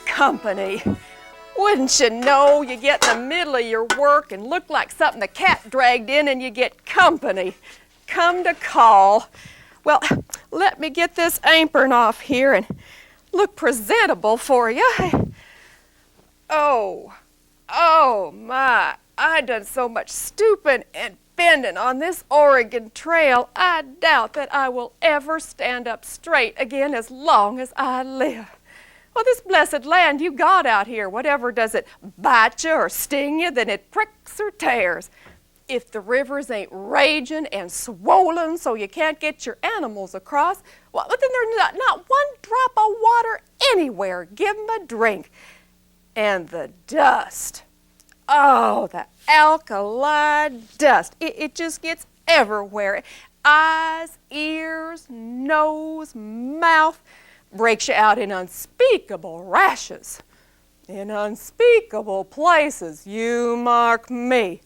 Company. Wouldn't you know, you get in the middle of your work and look like something the cat dragged in and you get company. Come to call. Well, let me get this apron off here and look presentable for you. Oh my, I done so much stooping and bending on this Oregon Trail, I doubt that I will ever stand up straight again as long as I live. Well, this blessed land you got out here, whatever does it bite you or sting you, then it pricks or tears. If the rivers ain't raging and swollen so you can't get your animals across, well, then there's not one drop of water anywhere. Give 'em a drink. And the dust. Oh, the alkali dust. It just gets everywhere. Eyes, ears, nose, mouth. Breaks you out in unspeakable rashes, in unspeakable places, you mark me.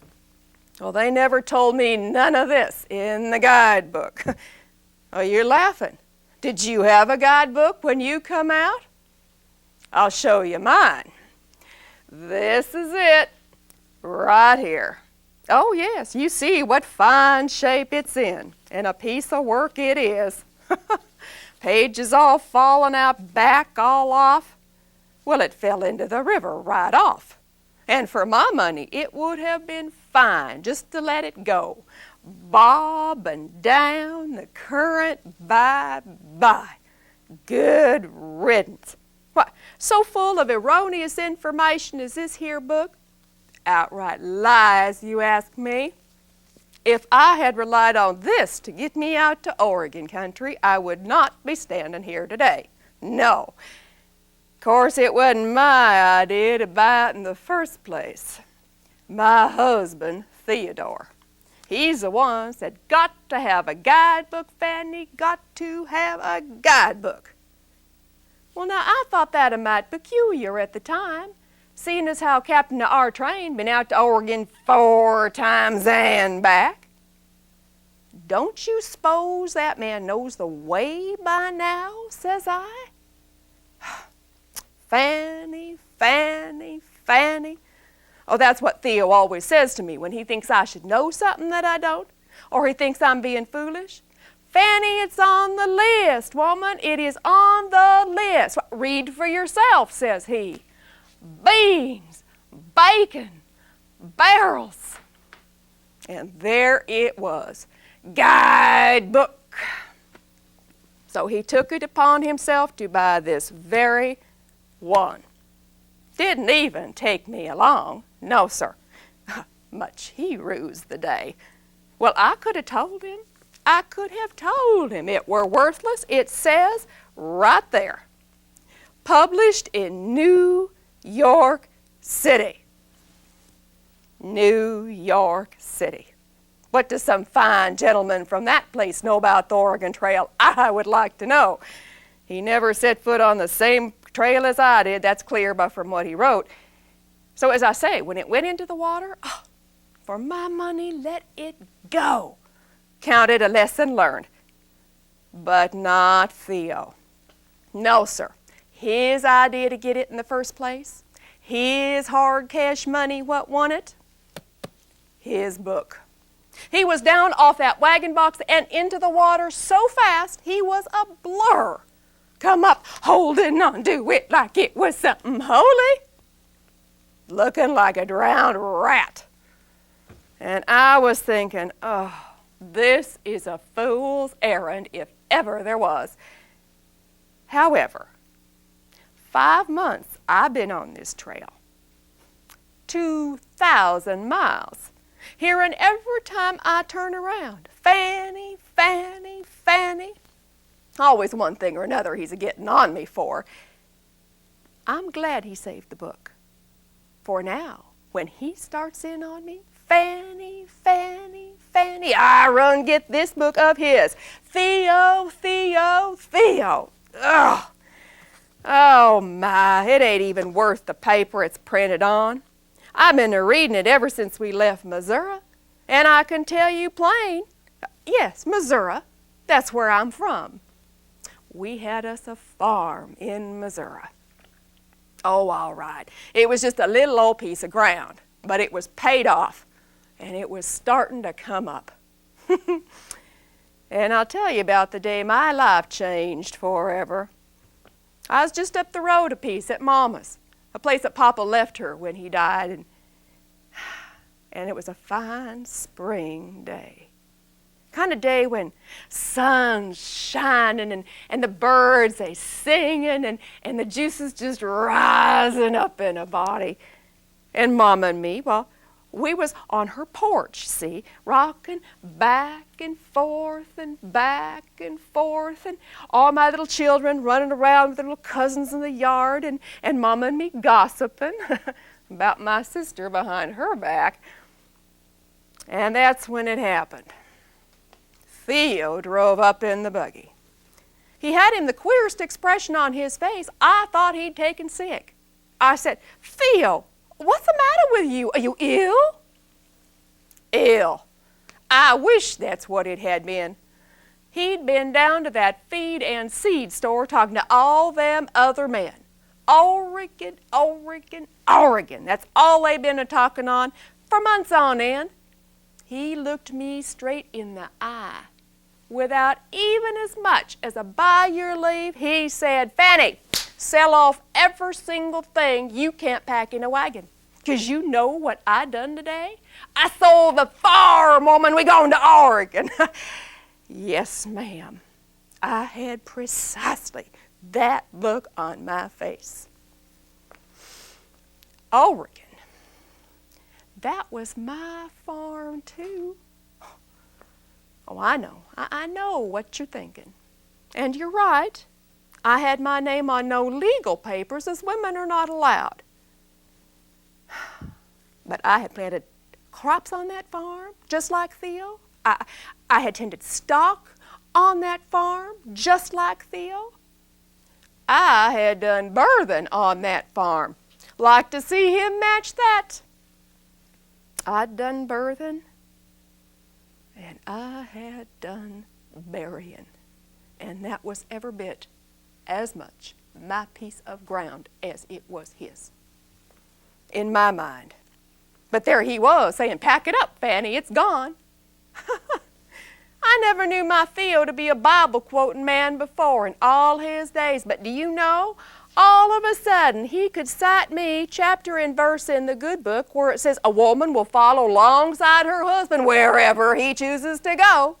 Well, they never told me none of this in the guidebook. Oh, you're laughing. Did you have a guidebook when you come out? I'll show you mine. This is it, right here. Oh, yes, you see what fine shape it's in, and a piece of work it is. Pages all falling out, back all off. Well, it fell into the river right off. And for my money, it would have been fine just to let it go. Bobbing down the current, bye-bye. Good riddance. What, so full of erroneous information is this here book? Outright lies, you ask me. If I had relied on this to get me out to Oregon country, I would not be standing here today. No. Of course, it wasn't my idea to buy it in the first place. My husband, Theodore. He's the one said, got to have a guidebook, Fanny, got to have a guidebook. Well, now, I thought that a mite peculiar at the time, seeing as how Captain of our train been out to Oregon 4 times and back. Don't you suppose that man knows the way by now, says I? Fanny, Fanny, Fanny. Oh, that's what Theo always says to me when he thinks I should know something that I don't, or he thinks I'm being foolish. Fanny, it's on the list, woman. It is on the list. Read for yourself, says he. Beans, bacon, barrels. And there it was, guidebook. So he took it upon himself to buy this very one. Didn't even take me along. No, sir. Much he rues the day. Well, I could have told him. I could have told him it were worthless. It says right there, published in New York City. New York City. What does some fine gentleman from that place know about the Oregon Trail? I would like to know. He never set foot on the same trail as I did. That's clear from what he wrote. So as I say, when it went into the water, oh, for my money, let it go. Counted a lesson learned. But not Theo. No, sir. His idea to get it in the first place, his hard cash money, what won it? His book. He was down off that wagon box and into the water so fast he was a blur. Come up holding on to it like it was something holy. Looking like a drowned rat. And I was thinking, oh, this is a fool's errand if ever there was. However, 5 months I've been on this trail. 2,000 miles. Hearing every time I turn around, Fanny, Fanny, Fanny. Always one thing or another he's a-getting on me for. I'm glad he saved the book. For now, when he starts in on me, Fanny, Fanny, Fanny, I run get this book of his. Theo, Theo, Theo. Ugh. Oh my, it ain't even worth the paper it's printed on. I've been reading it ever since we left Missouri, and I can tell you plain, yes, Missouri, that's where I'm from. We had us a farm in Missouri. Oh, all right. It was just a little old piece of ground, but it was paid off, and it was starting to come up. And I'll tell you about the day my life changed forever. I was just up the road a piece at Mama's, a place that Papa left her when he died, and it was a fine spring day. Kind of day when sun's shining and the birds they singing and the juices just rising up in a body. And Mama and me, well, we was on her porch, see, rocking back and forth and back and forth, and all my little children running around with their little cousins in the yard, and Mama and me gossiping about my sister behind her back. And that's when it happened. Theo drove up in the buggy. He had him the queerest expression on his face. I thought he'd taken sick. I said, Theo, what's the matter with you? Are you ill? Ill. I wish that's what it had been. He'd been down to that feed and seed store talking to all them other men. Oregon, Oregon, Oregon. That's all they've been a-talking on for months on end. He looked me straight in the eye. Without even as much as a by your leave, he said, Fanny, sell off every single thing you can't pack in a wagon. 'Cause you know what I done today? I sold the farm, woman. We going to Oregon. Yes, ma'am. I had precisely that look on my face. Oregon. That was my farm, too. Oh, I know. I know what you're thinking. And you're right. I had my name on no legal papers, as women are not allowed. But I had planted crops on that farm, just like Theo. I had tended stock on that farm, just like Theo. I had done birthing on that farm. Like to see him match that. I'd done birthing, and I had done burying, and that was every bit as much my piece of ground as it was his, in my mind. But there he was saying, pack it up, Fanny, it's gone. I never knew my Theo to be a Bible-quoting man before in all his days, but do you know, all of a sudden he could cite me chapter and verse in the good book where it says a woman will follow alongside her husband wherever he chooses to go.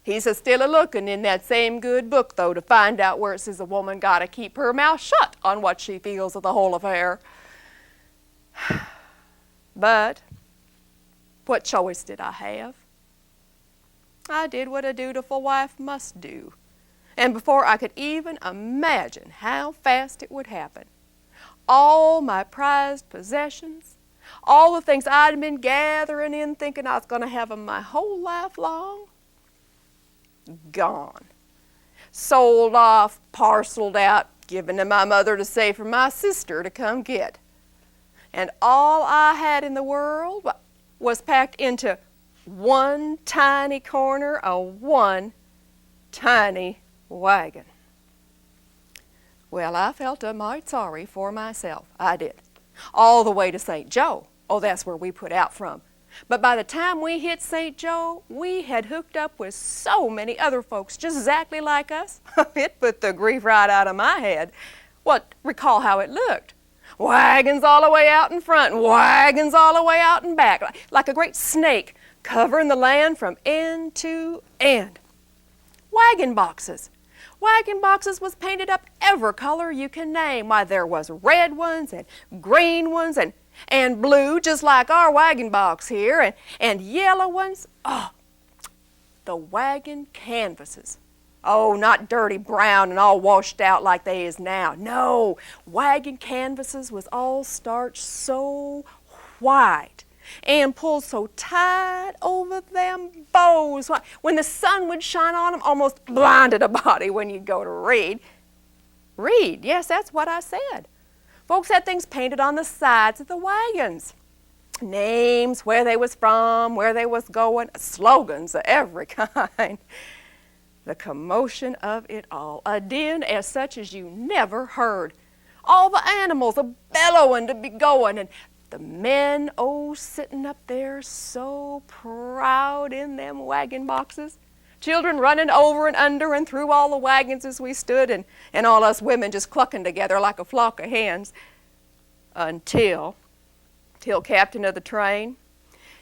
He's still a-looking in that same good book, though, to find out where it says a woman got to keep her mouth shut on what she feels of the whole affair. But what choice did I have? I did what a dutiful wife must do. And before I could even imagine how fast it would happen, all my prized possessions, all the things I'd been gathering in thinking I was going to have them my whole life long, gone. Sold off, parceled out, given to my mother to save for my sister to come get. And all I had in the world was packed into one tiny corner of one tiny wagon. Well, I felt a mite sorry for myself. I did. All the way to St. Joe. Oh, that's where we put out from. But by the time we hit St. Joe, we had hooked up with so many other folks just exactly like us. It put the grief right out of my head. Well, recall how it looked. Wagons all the way out in front, and wagons all the way out in back, like a great snake covering the land from end to end. Wagon boxes. Wagon boxes was painted up every color you can name. Why, there was red ones and green ones and blue, just like our wagon box here, and yellow ones. Oh, the wagon canvases. Oh, not dirty brown and all washed out like they is now. No, wagon canvases was all starched so white and pulled so tight over them bows. When the sun would shine on them, almost blinded a body when you go to read. Read, yes, that's what I said. Folks had things painted on the sides of the wagons. Names, where they was from, where they was going, slogans of every kind. The commotion of it all, a din as such as you never heard. All the animals a-bellowing to be going, and the men, oh, sitting up there so proud in them wagon boxes. Children running over and under and through all the wagons as we stood, and all us women just clucking together like a flock of hens. Until captain of the train,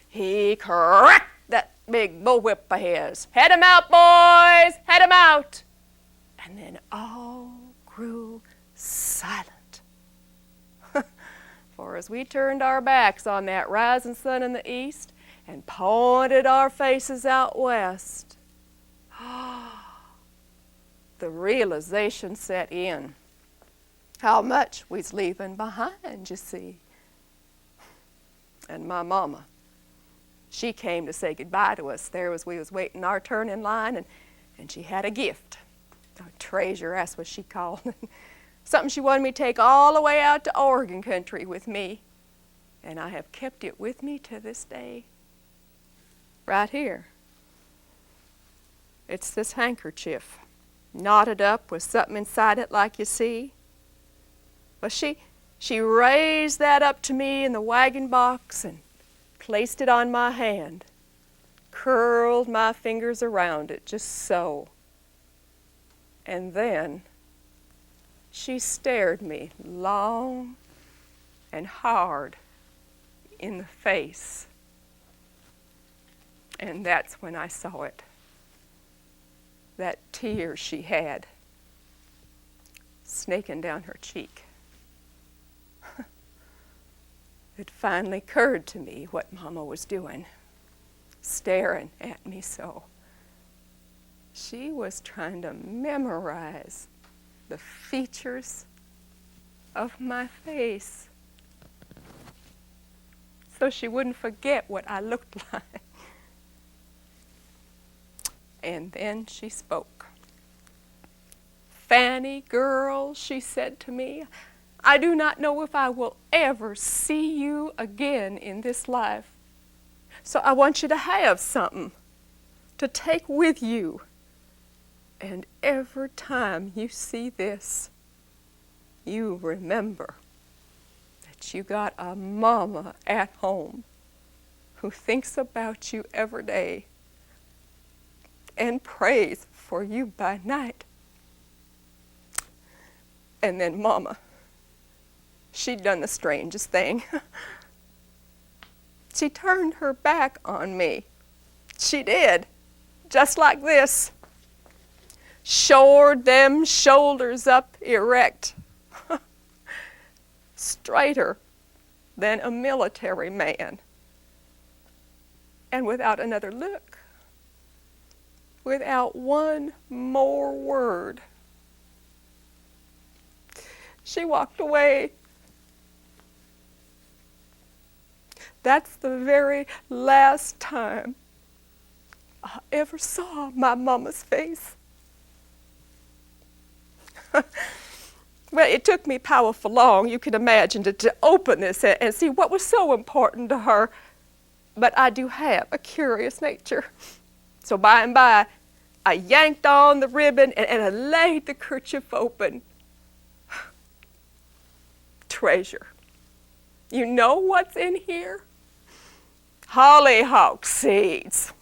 he cracked that big bullwhip of his. Head 'em out, boys! Head 'em out! And then all grew silent. For as we turned our backs on that rising sun in the east and pointed our faces out west, the realization set in how much we's leaving behind, you see. And my mama, she came to say goodbye to us there as we was waiting our turn in line, and she had a gift, a treasure, that's what she called it. Something she wanted me to take all the way out to Oregon country with me, and I have kept it with me to this day. Right here. It's this handkerchief, knotted up with something inside it like you see. Well, she raised that up to me in the wagon box and placed it on my hand, curled my fingers around it just so. And then she stared me long and hard in the face. And that's when I saw it. That tear she had snaking down her cheek. It finally occurred to me what Mama was doing, staring at me so. She was trying to memorize the features of my face so she wouldn't forget what I looked like. And then she spoke. "Fanny, girl," she said to me, "I do not know if I will ever see you again in this life. So I want you to have something to take with you. And every time you see this, you remember that you got a mama at home who thinks about you every day and prays for you by night." And then Mama, she'd done the strangest thing. She turned her back on me. She did, just like this. Shored them shoulders up erect, straighter than a military man. And without another look, without one more word, she walked away. That's the very last time I ever saw my mama's face. Well, it took me powerful long, you can imagine, to open this and see what was so important to her. But I do have a curious nature. So by and by, I yanked on the ribbon and I laid the kerchief open. Treasure. You know what's in here? Hollyhock seeds.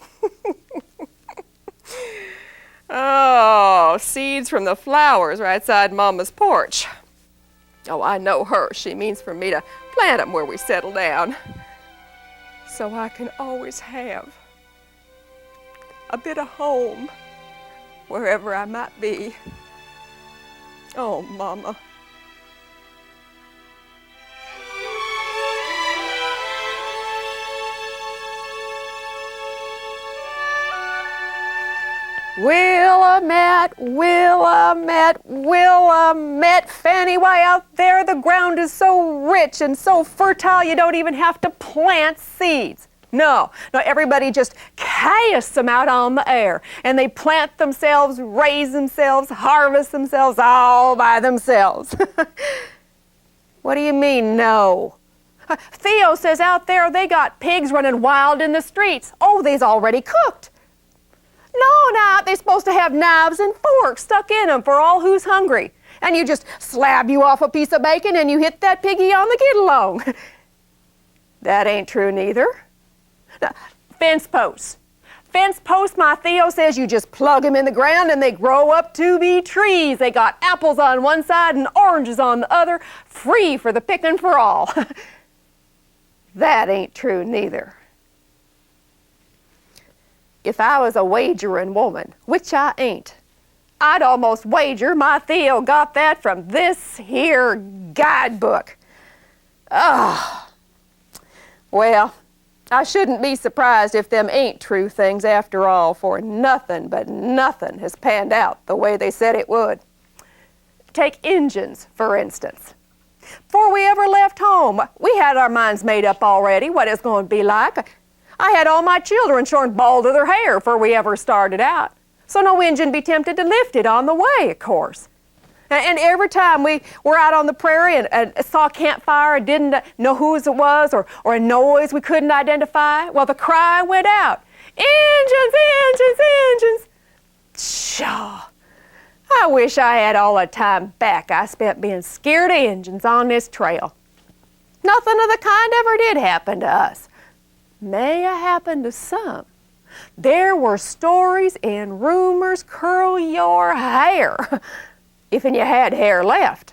Oh, seeds from the flowers right outside Mama's porch. Oh, I know her. She means for me to plant them where we settle down, so I can always have a bit of home wherever I might be. Oh, Mama. Willamette, Willamette, Willamette, Fanny, why out there the ground is so rich and so fertile you don't even have to plant seeds. No, everybody just casts them out on the air, and they plant themselves, raise themselves, harvest themselves all by themselves. What do you mean, no? Theo says out there they got pigs running wild in the streets. Oh, they's already cooked. No, they're supposed to have knives and forks stuck in them for all who's hungry. And you just slab you off a piece of bacon and you hit that piggy on the get along. That ain't true neither. Now, fence posts. Fence posts, my Theo says you just plug them in the ground and they grow up to be trees. They got apples on one side and oranges on the other, free for the picking for all. That ain't true neither. If I was a wagering woman, which I ain't, I'd almost wager my Theo got that from this here guidebook. Well, I shouldn't be surprised if them ain't true things after all, for nothing but nothing has panned out the way they said it would. Take Injuns, for instance. Before we ever left home, we had our minds made up already what it's going to be like. I had all my children shorn bald of their hair before we ever started out. So no Injun be tempted to lift it on the way, of course. And every time we were out on the prairie and saw a campfire and didn't know whose it was or a noise we couldn't identify, well, the cry went out, "Injuns, Injuns, Injuns!" Pshaw! I wish I had all the time back I spent being scared of Injuns on this trail. Nothing of the kind ever did happen to us. May have happened to some. There were stories and rumors curl your hair, if you had hair left.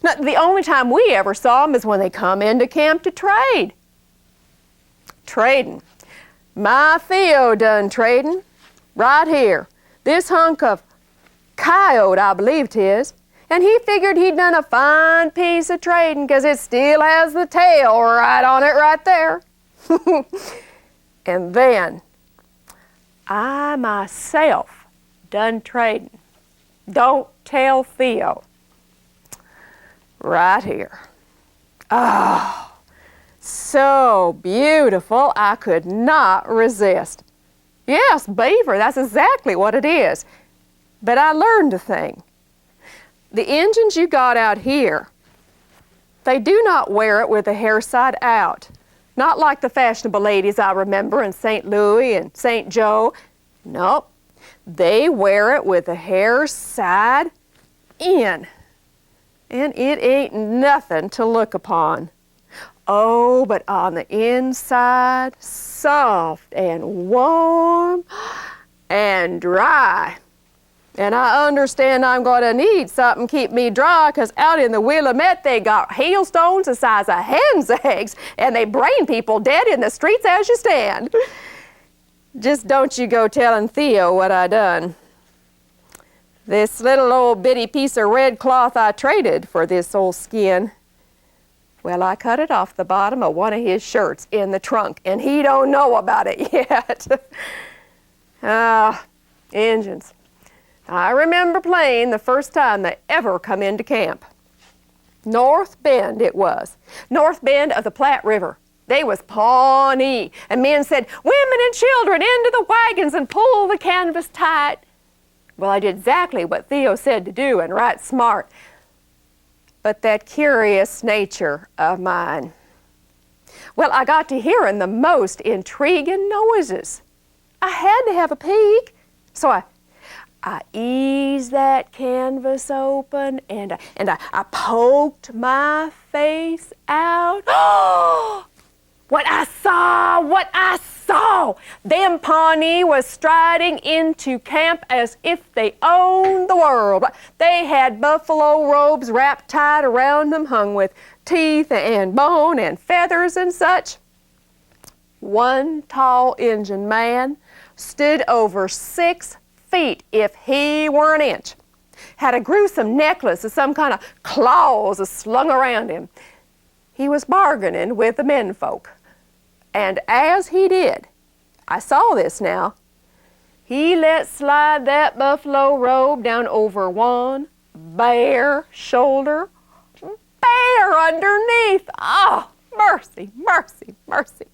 Now, the only time we ever saw them is when they come into camp to trade. Trading. My Theo done trading. Right here. This hunk of coyote, I believe 'tis. And he figured he'd done a fine piece of trading because it still has the tail right on it right there. And then, I myself done trading. Don't tell Theo. Right here. Oh, so beautiful I could not resist. Yes, beaver, that's exactly what it is. But I learned a thing. The Injuns you got out here, they do not wear it with the hair side out. Not like the fashionable ladies I remember in St. Louis and St. Joe. Nope. They wear it with the hair side in. And it ain't nothing to look upon. Oh, but on the inside, soft and warm and dry. And I understand I'm going to need something to keep me dry, because out in the Willamette they got hailstones the size of hen's eggs, and they brain people dead in the streets as you stand. Just don't you go telling Theo what I done. This little old bitty piece of red cloth I traded for this old skin. Well, I cut it off the bottom of one of his shirts in the trunk, and he don't know about it yet. Injuns. I remember plain the first time they ever come into camp. North Bend it was. North Bend of the Platte River. They was Pawnee, and men said, "Women and children into the wagons and pull the canvas tight." Well, I did exactly what Theo said to do, and right smart. But that curious nature of mine. Well, I got to hearing the most intriguing noises. I had to have a peek, so I eased that canvas open and I poked my face out. Oh! What I saw! Them Pawnee was striding into camp as if they owned the world. They had buffalo robes wrapped tight around them, hung with teeth and bone and feathers and such. One tall Injun man stood over 6 feet if he were an inch. Had a gruesome necklace of some kind of claws slung around him. He was bargaining with the menfolk. And as he did, I saw this now, He let slide that buffalo robe down over one bare shoulder, bare underneath. Oh, mercy, mercy, mercy.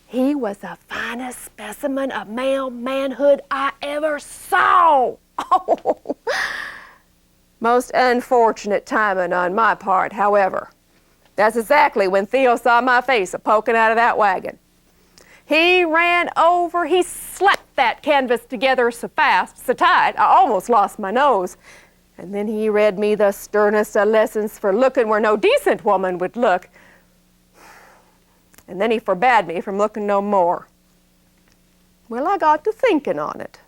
He was the finest specimen of male manhood I ever saw. Oh, most unfortunate timing on my part, however. That's exactly when Theo saw my face a-poking out of that wagon. He ran over, he slapped that canvas together so fast, so tight, I almost lost my nose. And then he read me the sternest of lessons for looking where no decent woman would look. And then he forbade me from looking no more. Well, I got to thinking on it.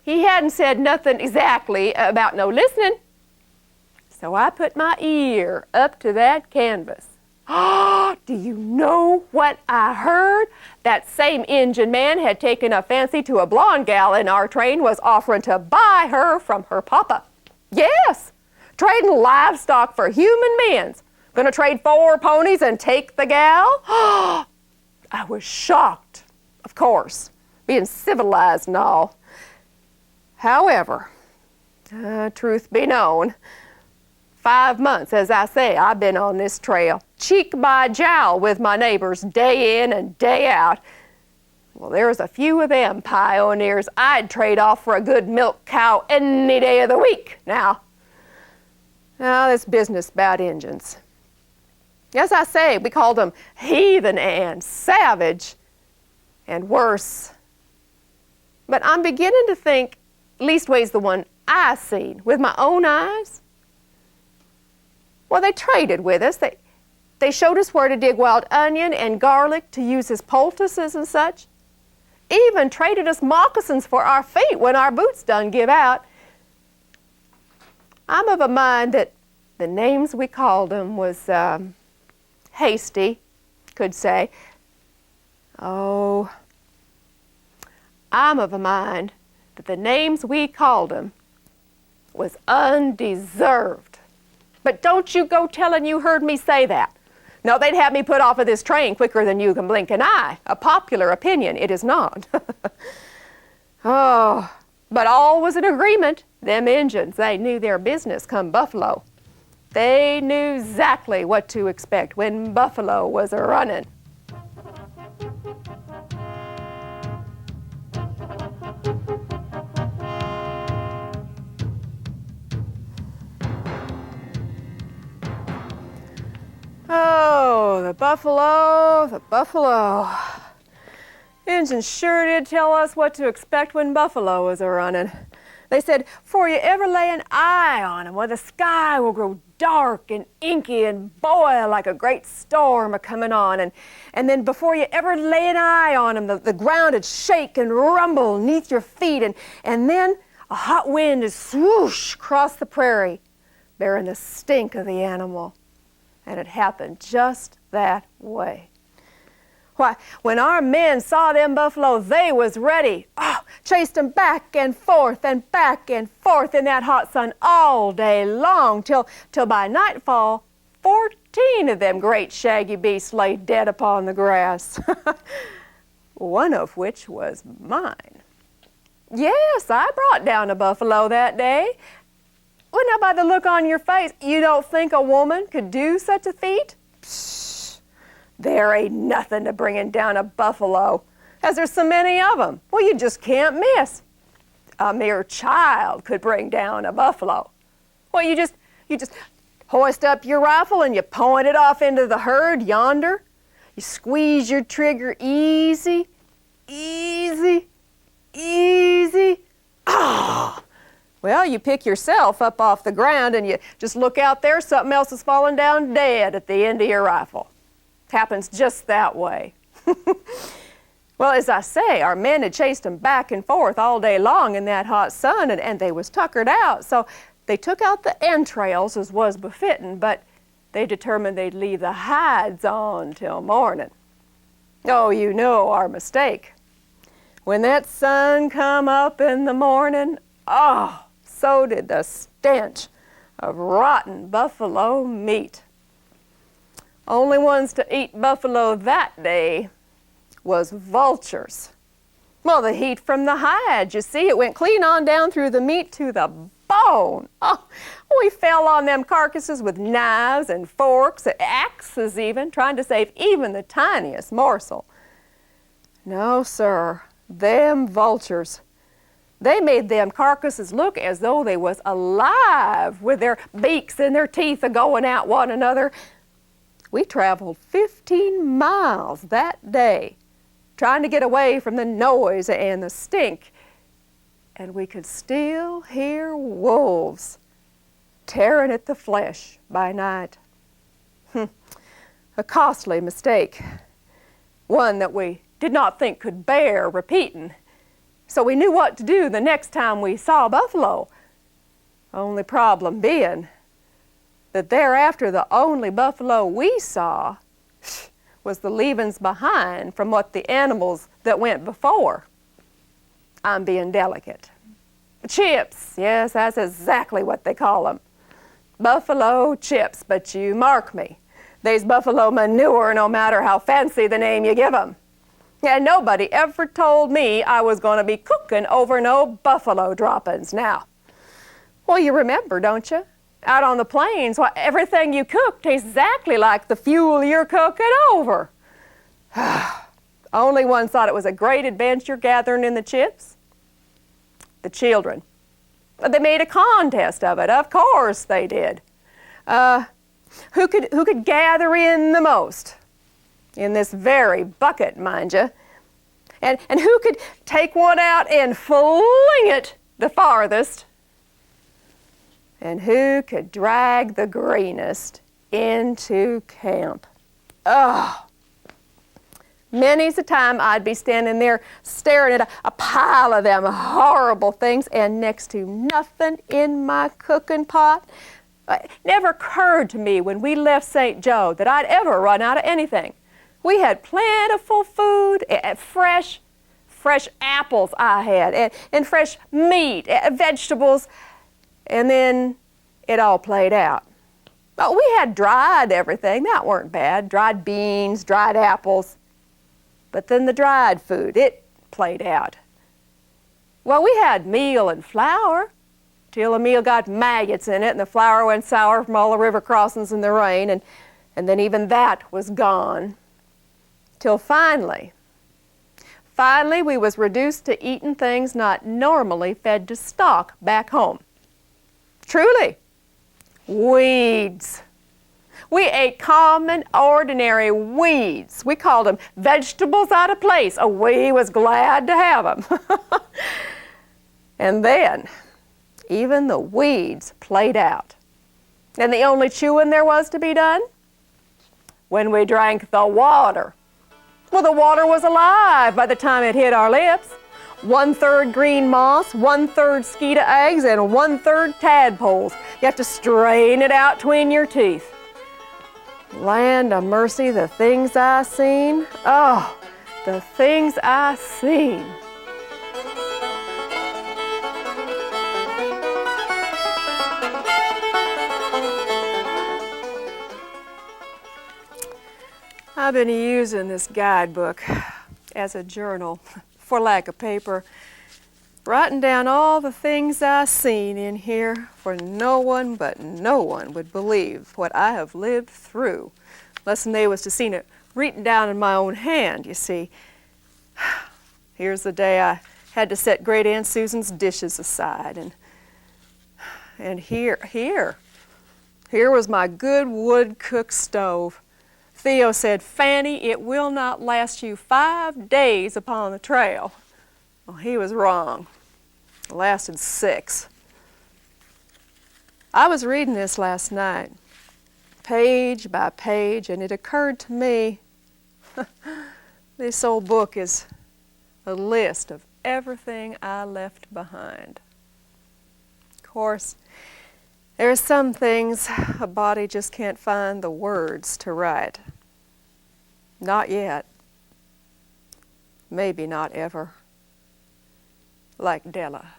He hadn't said nothing exactly about no listening. So I put my ear up to that canvas. Oh, do you know what I heard? That same engine man had taken a fancy to a blonde gal in our train, was offering to buy her from her papa. Yes, trading livestock for human beings. Gonna trade 4 ponies and take the gal? Oh, I was shocked, of course, being civilized and all. However, truth be known, 5 months, as I say, I've been on this trail, cheek by jowl with my neighbors, day in and day out. Well, there's a few of them pioneers I'd trade off for a good milk cow any day of the week. Now, this business about Injuns. As I say, we called them heathen and savage and worse. But I'm beginning to think, leastways the one I seen with my own eyes, well, they traded with us. They showed us where to dig wild onion and garlic to use as poultices and such. Even traded us moccasins for our feet when our boots done give out. I'm of a mind that the names we called them was hasty, could say. Oh, I'm of a mind that the names we called them was undeserved. But don't you go telling you heard me say that. No, they'd have me put off of this train quicker than you can blink an eye. A popular opinion, it is not. Oh, but all was in agreement. Them Injuns, they knew their business come buffalo. They knew exactly what to expect when buffalo was a-running. Oh, the buffalo, the buffalo. Injuns sure did tell us what to expect when buffalo was a-running. They said, "'Fore you ever lay an eye on 'em, well, the sky will grow dark and inky and boil like a great storm a-coming on. And then before you ever lay an eye on 'em, the ground would shake and rumble neath your feet. And then a hot wind would swoosh across the prairie, bearing the stink of the animal." And it happened just that way. Why, when our men saw them buffalo, they was ready. Oh, chased them back and forth in that hot sun all day long, till by nightfall, 14 of them great shaggy beasts lay dead upon the grass. One of which was mine. Yes, I brought down a buffalo that day. Well, now, by the look on your face, you don't think a woman could do such a feat? Psst, there ain't nothing to bringing down a buffalo, as there's so many of them. Well, you just can't miss. A mere child could bring down a buffalo. Well, you just hoist up your rifle and you point it off into the herd yonder. You squeeze your trigger easy, easy, easy. Ah! Well, you pick yourself up off the ground and you just look out there, something else is falling down dead at the end of your rifle. Happens just that way. Well, as I say, our men had chased them back and forth all day long in that hot sun, and they was tuckered out. So they took out the entrails as was befitting, but they determined they'd leave the hides on till morning. Oh, you know our mistake. When that sun come up in the morning, oh, so did the stench of rotten buffalo meat. Only ones to eat buffalo that day was vultures. Well, the heat from the hide, you see, it went clean on down through the meat to the bone. Oh, we fell on them carcasses with knives and forks, axes even, trying to save even the tiniest morsel. No, sir, them vultures, they made them carcasses look as though they was alive with their beaks and their teeth a-going at one another. We traveled 15 miles that day trying to get away from the noise and the stink, and we could still hear wolves tearing at the flesh by night. A costly mistake, one that we did not think could bear repeating. So we knew what to do the next time we saw buffalo. Only problem being that thereafter the only buffalo we saw was the leavings behind from what the animals that went before. I'm being delicate. Chips, yes, that's exactly what they call them. Buffalo chips, but you mark me, they's buffalo manure no matter how fancy the name you give them. And nobody ever told me I was going to be cooking over no buffalo droppings now. Well, you remember, don't you? Out on the plains, everything you cook tastes exactly like the fuel you're cooking over. Only one thought it was a great adventure gathering in the chips. The children. They made a contest of it. Of course they did. Who could gather in the most? In this very bucket, mind you. And who could take one out and fling it the farthest? And who could drag the greenest into camp? Oh, many's the time I'd be standing there staring at a pile of them horrible things and next to nothing in my cooking pot. It never occurred to me when we left St. Joe that I'd ever run out of anything. We had plentiful food, fresh apples I had, and fresh meat, vegetables, and then it all played out. But we had dried everything, that weren't bad, dried beans, dried apples. But then the dried food, it played out. Well, we had meal and flour, till the meal got maggots in it and the flour went sour from all the river crossings in the rain, and then even that was gone. Till finally we was reduced to eating things not normally fed to stock back home. Truly, weeds. We ate common, ordinary weeds. We called them vegetables out of place. Oh, we was glad to have them. And then, even the weeds played out. And the only chewing there was to be done? When we drank the water. Well, the water was alive by the time it hit our lips. 1/3 green moss, 1/3 skeeta eggs, and 1/3 tadpoles. You have to strain it out between your teeth. Land of mercy, the things I seen. Oh, the things I seen. I've been using this guidebook as a journal for lack of paper, writing down all the things I seen in here, for no one would believe what I have lived through, less than they was to seen it written down in my own hand, you see. Here's the day I had to set Great Aunt Susan's dishes aside, and here was my good wood cook stove. Theo said, "Fanny, it will not last you 5 days upon the trail." Well, he was wrong. It lasted 6. I was reading this last night, page by page, and it occurred to me, this old book is a list of everything I left behind. Of course, there are some things a body just can't find the words to write. Not yet. Maybe not ever. Like Della,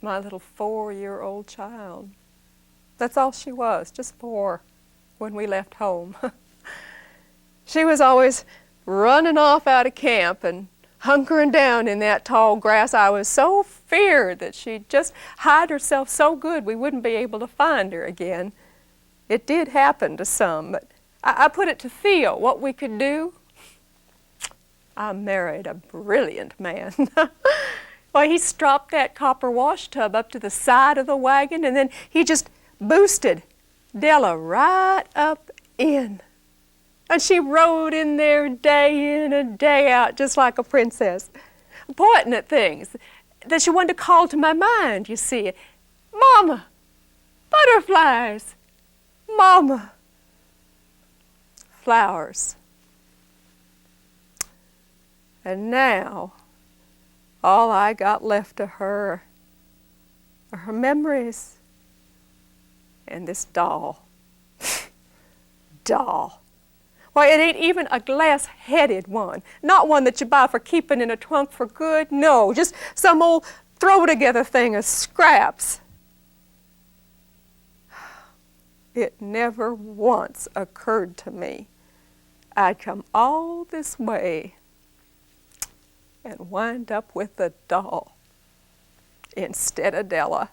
my little 4-year-old child. That's all she was, just 4, when we left home. She was always running off out of camp and hunkering down in that tall grass. I was so feared that she'd just hide herself so good we wouldn't be able to find her again. It did happen to some, but I put it to Theo what we could do. I married a brilliant man. Well, he stropped that copper wash tub up to the side of the wagon, and then he just boosted Della right up in. And she rode in there day in and day out just like a princess, pointing at things that she wanted to call to my mind, you see. Mama, butterflies. Mama, flowers. And now, all I got left of her are her memories and this doll. Doll. Why, it ain't even a glass-headed one. Not one that you buy for keeping in a trunk for good. No, just some old throw-together thing of scraps. It never once occurred to me I'd come all this way and wind up with a doll instead of Della.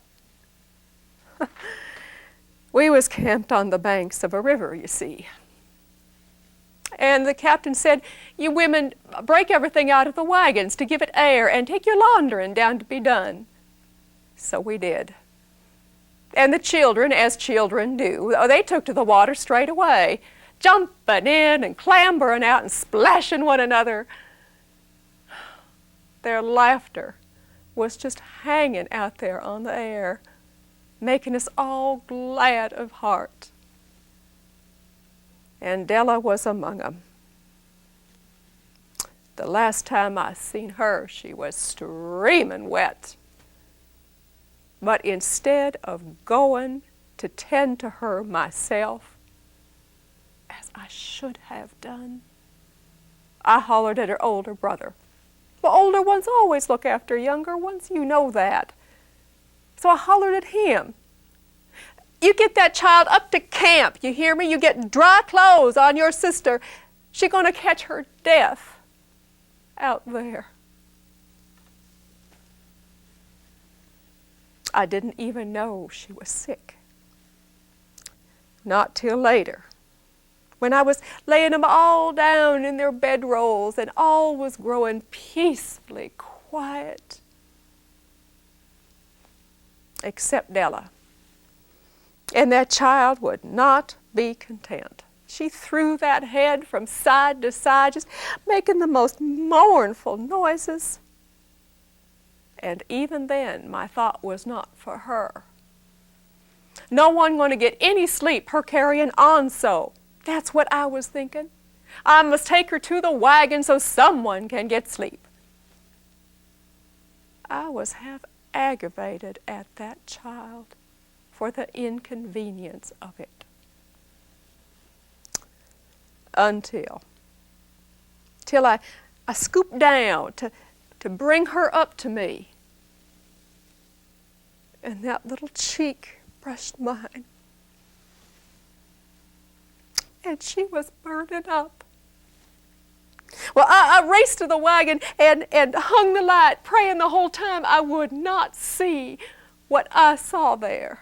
We was camped on the banks of a river, you see. And the captain said, you women break everything out of the wagons to give it air and take your laundering down to be done. So we did. And the children, as children do, they took to the water straight away, jumping in and clambering out and splashing one another. Their laughter was just hanging out there on the air, making us all glad of heart. And Della was among 'em. The last time I seen her, she was streaming wet. But instead of going to tend to her myself, as I should have done, I hollered at her older brother. Well, older ones always look after younger ones, you know that. So I hollered at him. You get that child up to camp, you hear me? You get dry clothes on your sister. She's going to catch her death out there. I didn't even know she was sick. Not till later, when I was laying them all down in their bedrolls and all was growing peacefully quiet, except Della. And that child would not be content. She threw that head from side to side, just making the most mournful noises. And even then, my thought was not for her. No one going to get any sleep, her carrying on so. That's what I was thinking. I must take her to the wagon so someone can get sleep. I was half aggravated at that child for the inconvenience of it. Until I scooped down to bring her up to me. And that little cheek brushed mine. And she was burning up. Well, I raced to the wagon and hung the light, praying the whole time I would not see what I saw there.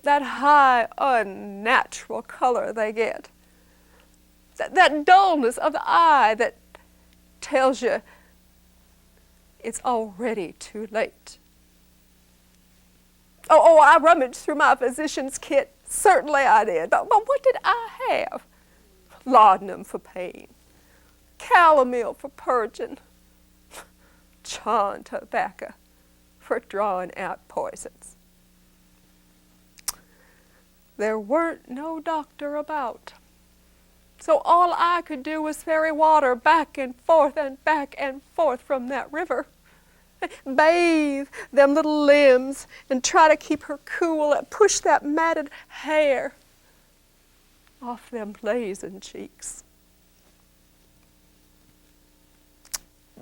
That high, unnatural color they get. That dullness of the eye that tells you it's already too late. Oh, I rummaged through my physician's kit. Certainly I did. But what did I have? Laudanum for pain, calomel for purging, John tobacco for drawing out poisons. There weren't no doctor about. So all I could do was ferry water back and forth from that river. Bathe them little limbs and try to keep her cool and push that matted hair off them blazing cheeks.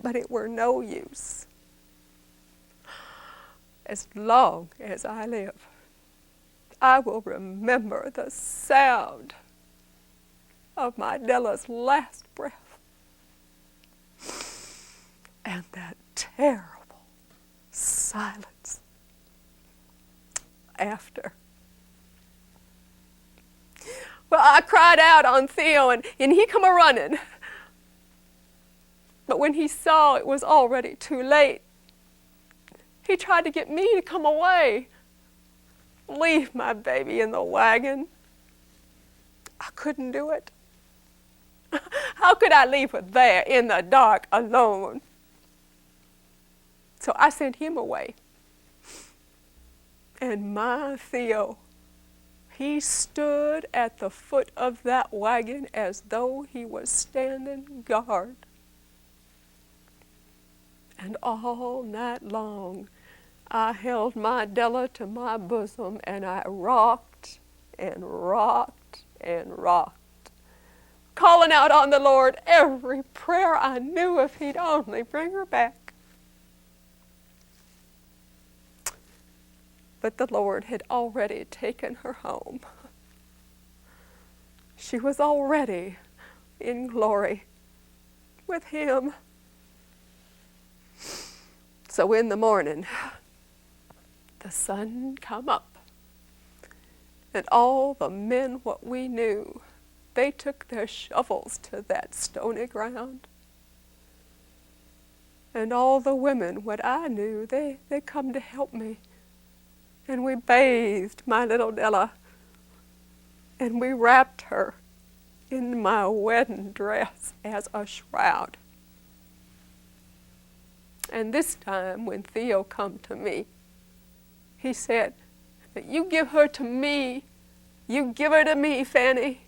But it were no use. As long as I live, I will remember the sound of my Della's last breath. and that terrible silence after. Well, I cried out on Theo, and he come a-running. But when he saw it was already too late, he tried to get me to come away, leave my baby in the wagon. I couldn't do it. How could I leave her there in the dark alone? So I sent him away. And my Theo, he stood at the foot of that wagon as though he was standing guard. And all night long, I held my Della to my bosom, and I rocked and rocked and rocked, calling out on the Lord every prayer I knew if he'd only bring her back. But the Lord had already taken her home. She was already in glory with him. So in the morning, the sun come up, and all the men what we knew, they took their shovels to that stony ground. And all the women what I knew, they come to help me. And we bathed my little Della, and we wrapped her in my wedding dress as a shroud. And this time when Theo come to me, he said, "You give her to me. You give her to me, Fanny."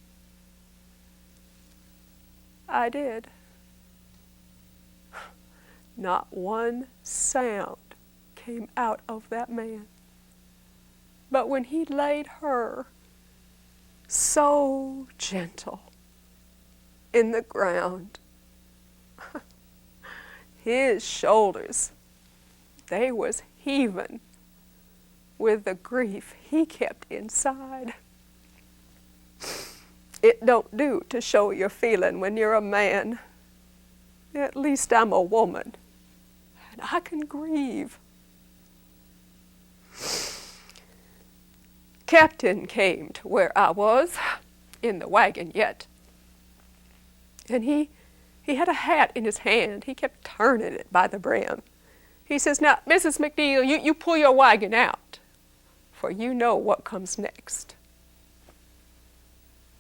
I did. Not one sound came out of that man. But when he laid her so gentle in the ground, his shoulders, they was heaving with the grief he kept inside. It don't do to show your feeling when you're a man. At least I'm a woman, and I can grieve. Captain came to where I was, in the wagon yet, and he had a hat in his hand. He kept turning it by the brim. He says, "Now, Mrs. McNeil, you pull your wagon out, for you know what comes next."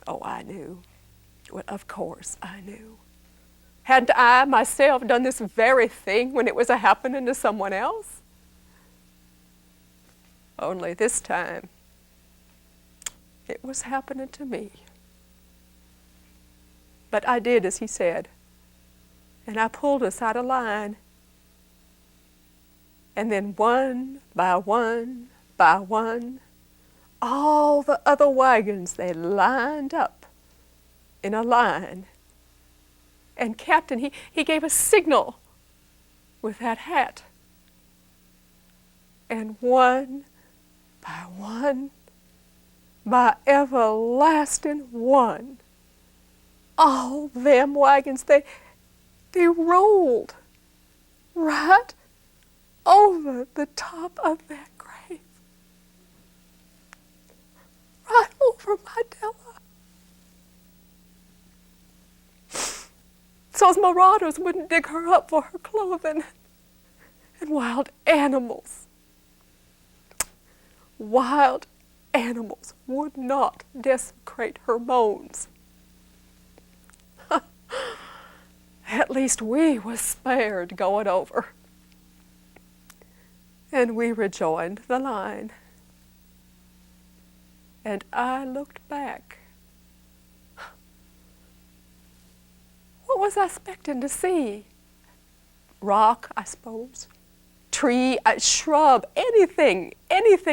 Oh, I knew. Well, of course I knew. Hadn't I myself done this very thing when it was happening to someone else? Only this time, it was happening to me. But I did as he said, and I pulled us out of line. And then one by one by one, all the other wagons, they lined up in a line. And Captain, he gave a signal with that hat. And one, by everlasting one, all them wagons, they rolled right over the top of that grave. Right over my Della. So as marauders wouldn't dig her up for her clothing. And wild animals would not desecrate her bones. At least we was spared going over. And we rejoined the line. And I looked back. What was I expecting to see? Rock, I suppose. Tree, a shrub, anything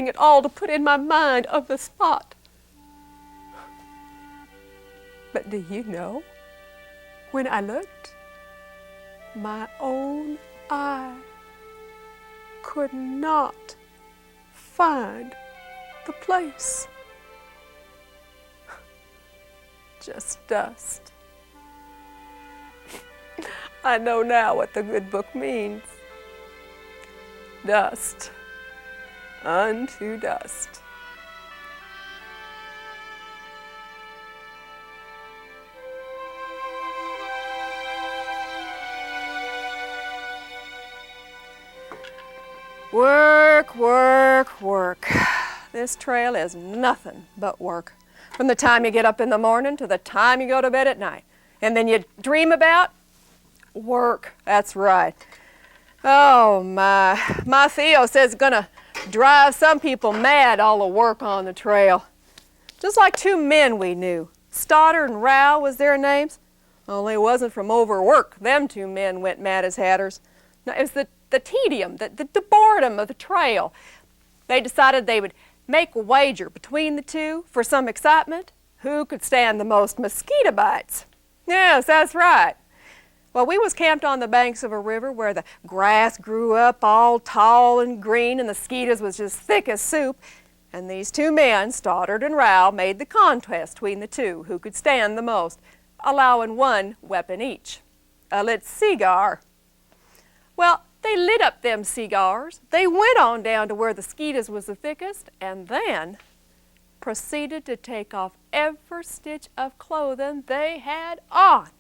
at all to put in my mind of the spot. But do you know, when I looked, my own eye could not find the place. Just dust. I know now what the good book means. Dust unto dust. Work, work, work. This trail is nothing but work. From the time you get up in the morning to the time you go to bed at night. And then you dream about work. That's right. Oh my Theo says it's gonna drive some people mad, all the work on the trail. Just like two men we knew. Stoddard and Rao was their names. Only it wasn't from overwork. Them two men went mad as hatters. No, it was the tedium, the boredom of the trail. They decided they would make a wager between the two for some excitement. Who could stand the most mosquito bites? Yes, that's right. Well, we was camped on the banks of a river where the grass grew up all tall and green and the mosquitoes was just thick as soup. And these two men, Stoddard and Rao, made the contest between the two who could stand the most, allowing one weapon each, a lit cigar. Well, they lit up them cigars. They went on down to where the mosquitoes was the thickest and then proceeded to take off every stitch of clothing they had on.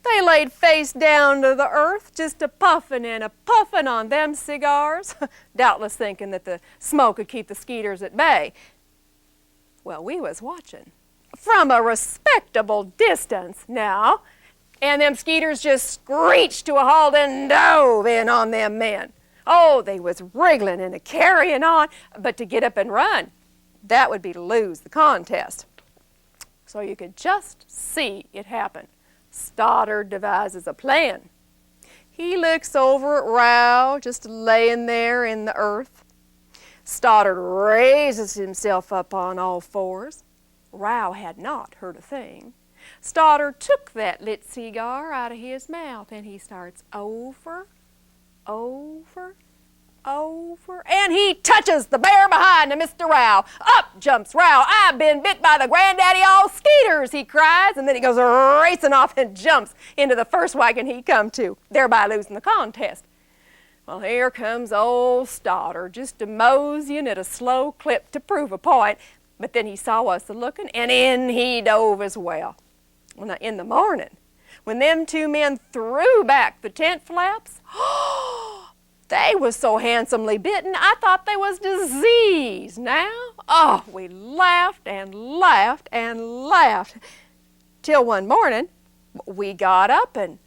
They laid face down to the earth, just a-puffin' and a-puffin' on them cigars, doubtless thinking that the smoke would keep the skeeters at bay. Well, we was watching from a respectable distance now, and them skeeters just screeched to a halt and dove in on them men. Oh, they was wriggling and a-carrying on, but to get up and run, that would be to lose the contest. So you could just see it happen. Stoddard devises a plan. He looks over at Rao, just laying there in the earth. Stoddard raises himself up on all fours. Rao had not heard a thing. Stoddard took that lit cigar out of his mouth and he starts over, and he touches the bear behind him, Mr. Rao. Up jumps Rao. I've been bit by the granddaddy all skeeters, he cries, and then he goes racing off and jumps into the first wagon he come to, thereby losing the contest. Well, here comes old Stoddard, just a-moseying at a slow clip to prove a point, but then he saw us a-looking, and in he dove as well. Well, now, in the morning, when them two men threw back the tent flaps, they was so handsomely bitten, I thought they was diseased. Now, oh, we laughed and laughed and laughed. Till one morning, we got up and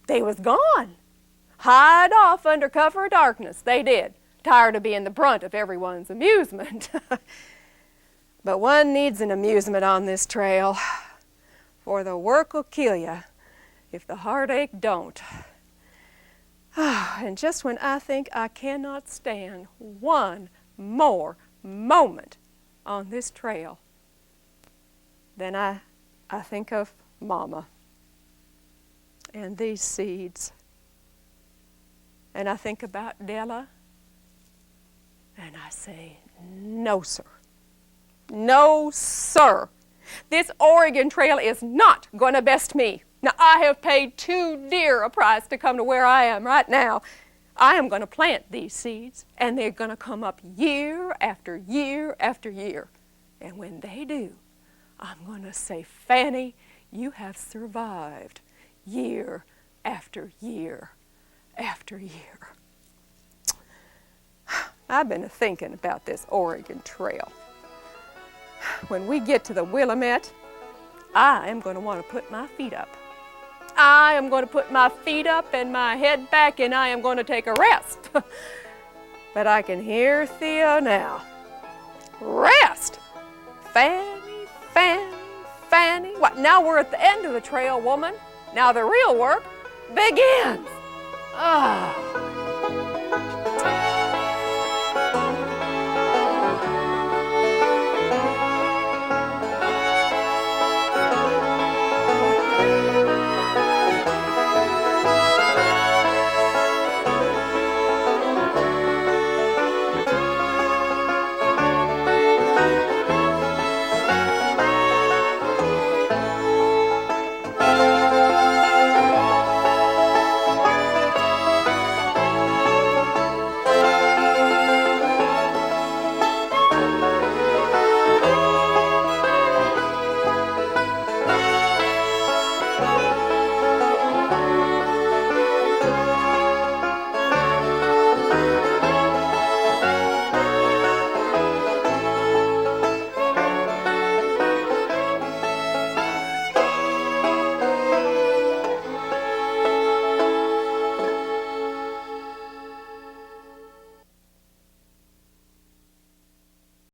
they was gone. Hied off under cover of darkness, they did, tired of being the brunt of everyone's amusement. But one needs an amusement on this trail, for the work will kill you if the heartache don't. And just when I think I cannot stand one more moment on this trail, then I think of Mama and these seeds. And I think about Della, and I say, no, sir. No, sir. This Oregon Trail is not going to best me. Now, I have paid too dear a price to come to where I am right now. I am going to plant these seeds, and they're going to come up year after year after year. And when they do, I'm going to say, Fanny, you have survived year after year after year. I've been thinking about this Oregon Trail. When we get to the Willamette, I am going to want to put my feet up. I am going to put my feet up and my head back, and I am going to take a rest. But I can hear Theo now. Rest! Fanny, Fanny, Fanny. What, now we're at the end of the trail, woman. Now the real work begins. Ah.